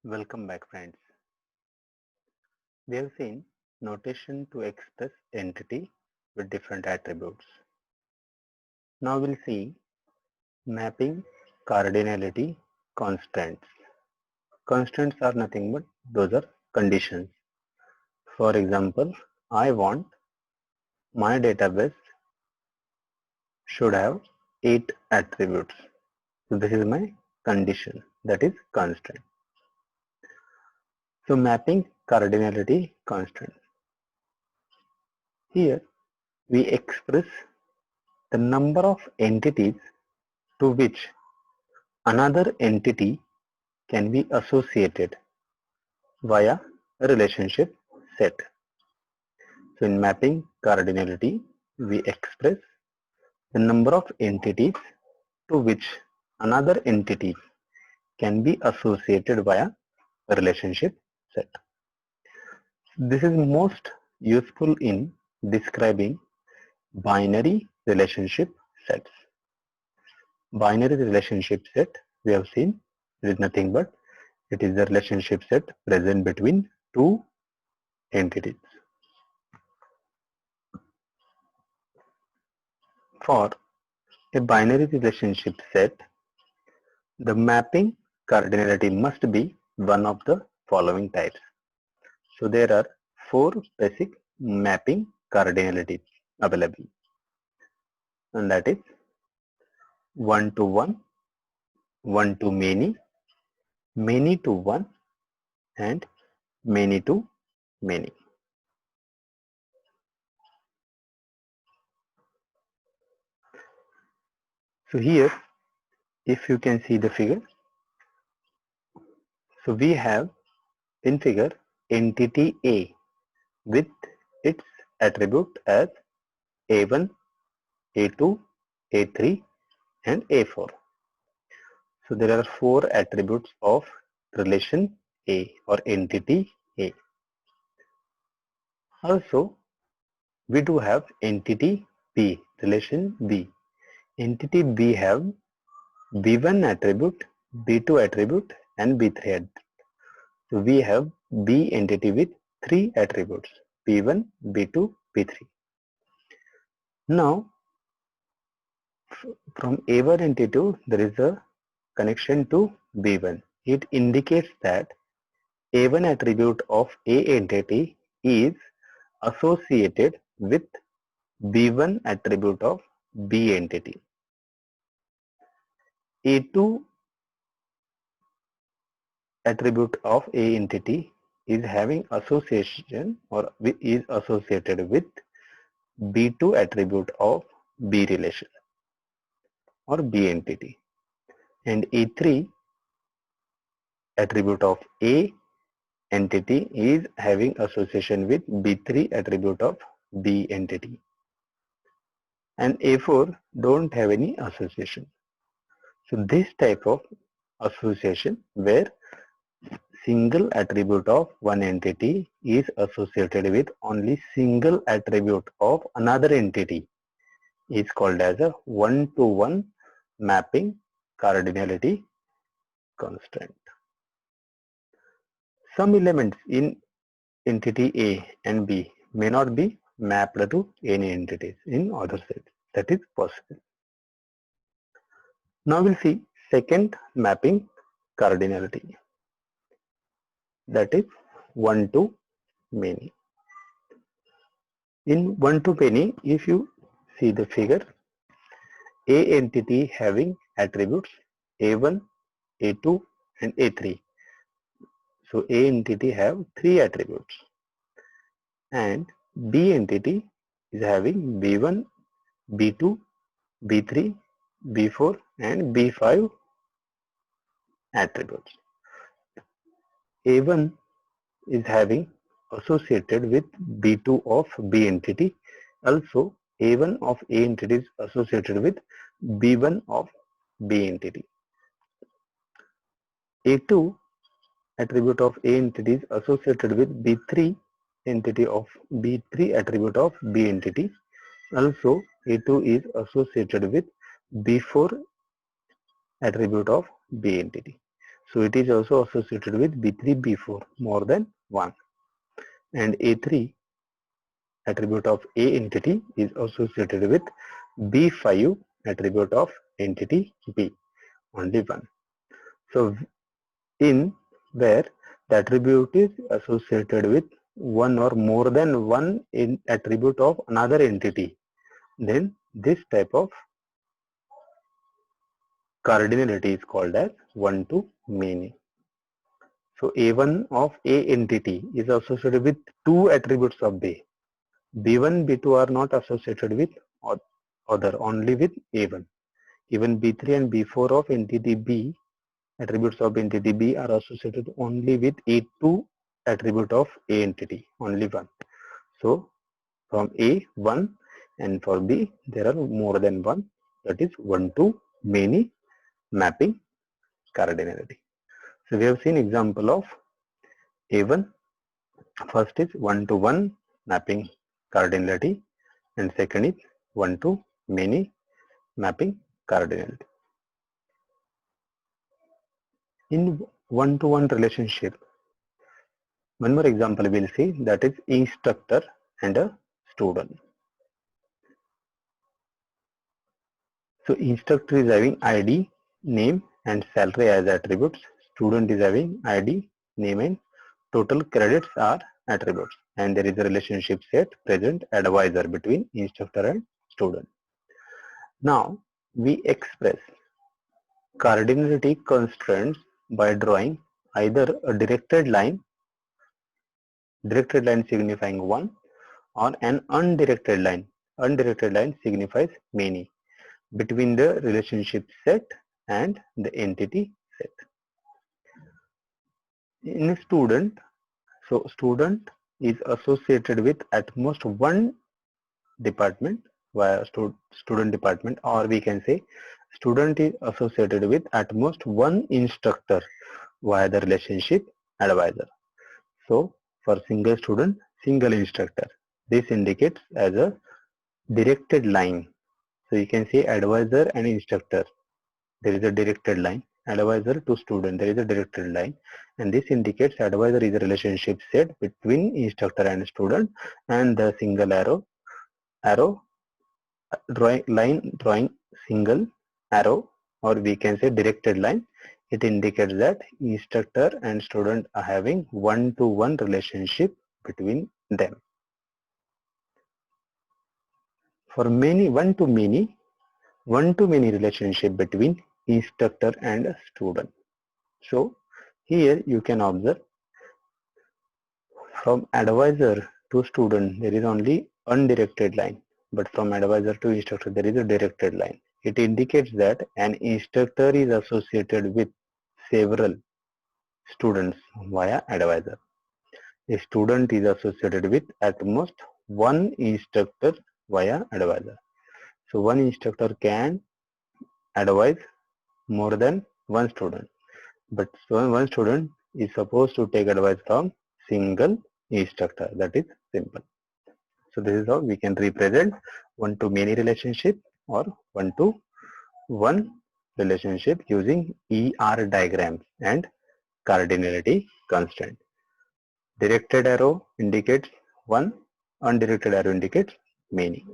Welcome back, friends. We have seen notation to express entity with different attributes. Now we'll see mapping cardinality constants. Constants are nothing but those are conditions. For example, I want my database should have 8 attributes. So this is my condition, that is constant. So mapping cardinality constant. Here we express the number of entities to which another entity can be associated via a relationship set. So in mapping cardinality, we express the number of entities to which another entity can be associated via a relationship set. This is most useful in describing binary relationship sets. Binary relationship set we have seen is nothing but it is the relationship set present between two entities. For a binary relationship set, the mapping cardinality must be one of the following types. So there are 4 basic mapping cardinalities available, and that is one to one, one to many to one, and many to many. So here, if you can see the figure, so we have in figure entity A with its attribute as A1, A2, A3 and A4. So there are 4 attributes of relation A or entity A. Also, we do have entity B, relation B. Entity B have B1 attribute, B2 attribute and B3 attribute. So we have B entity with 3 attributes, B1, B2, B3. Now, from A1 entity, there is a connection to B1. It indicates that A1 attribute of A entity is associated with B1 attribute of B entity. A2 attribute of A entity is having association or is associated with B2 attribute of B relation or B entity, and A3 attribute of A entity is having association with B3 attribute of B entity, and A4 don't have any association. So this type of association where single attribute of one entity is associated with only single attribute of another entity is called as a one-to-one mapping cardinality constant. Some elements in entity A and B may not be mapped to any entities in other sets. That is possible. Now we'll see second mapping cardinality, that is one to many. In one to many, if you see the figure, A entity having attributes A1, A2 and A3. So A entity have 3 attributes and B entity is having B1, B2, B3, B4 and B5 attributes. A1 is having associated with B2 of B entity. Also A1 of A entity is associated with B1 of B entity. A2 attribute of A entity is associated with B3 entity of B3 attribute of B entity. Also A2 is associated with B4 attribute of B entity. So it is also associated with B3, B4 more than 1. And A3 attribute of A entity is associated with B5 attribute of entity B, only 1. So in where the attribute is associated with one or more than one in attribute of another entity, then this type of cardinality is called as one-to-many. So A1 of A entity is associated with two attributes of B. B1, B2 are not associated with other, only with A1. Even B3 and B4 of entity B, attributes of entity B are associated only with A2 attribute of A entity, only one. So from A, 1, and for B, there are more than one, that is one-to-many mapping cardinality. So we have seen example of A1. First is one-to-one mapping cardinality, and second is one-to-many mapping cardinality. In one-to-one relationship, one more example we'll see, that is instructor and a student. So instructor is having ID, name and salary as attributes. Student is having ID, name and total credits are attributes. And there is a relationship set present advisor between instructor and student. Now we express cardinality constraints by drawing either a directed line signifying 1, or an undirected line. Undirected line signifies many between the relationship set and the entity set. In a student, so student is associated with at most one department via student department, or we can say student is associated with at most one instructor via the relationship advisor. So for single student, single instructor. This indicates as a directed line. So you can say advisor and instructor. There is a directed line. Advisor to student, there is a directed line, and this indicates advisor is a relationship set between instructor and student, and the single arrow drawing single arrow, or we can say directed line. It indicates that instructor and student are having one-to-one relationship between them. For many one-to-many relationship between instructor and student. So here you can observe from advisor to student there is only undirected line, but from advisor to instructor there is a directed line. It indicates that an instructor is associated with several students via advisor. A student is associated with at most one instructor via advisor. So one instructor can advise more than one student, but one student is supposed to take advice from single instructor. That is simple. So this is how we can represent one-to-many relationship or one-to-one relationship using ER diagrams and cardinality constraint. Directed arrow indicates one, undirected arrow indicates many.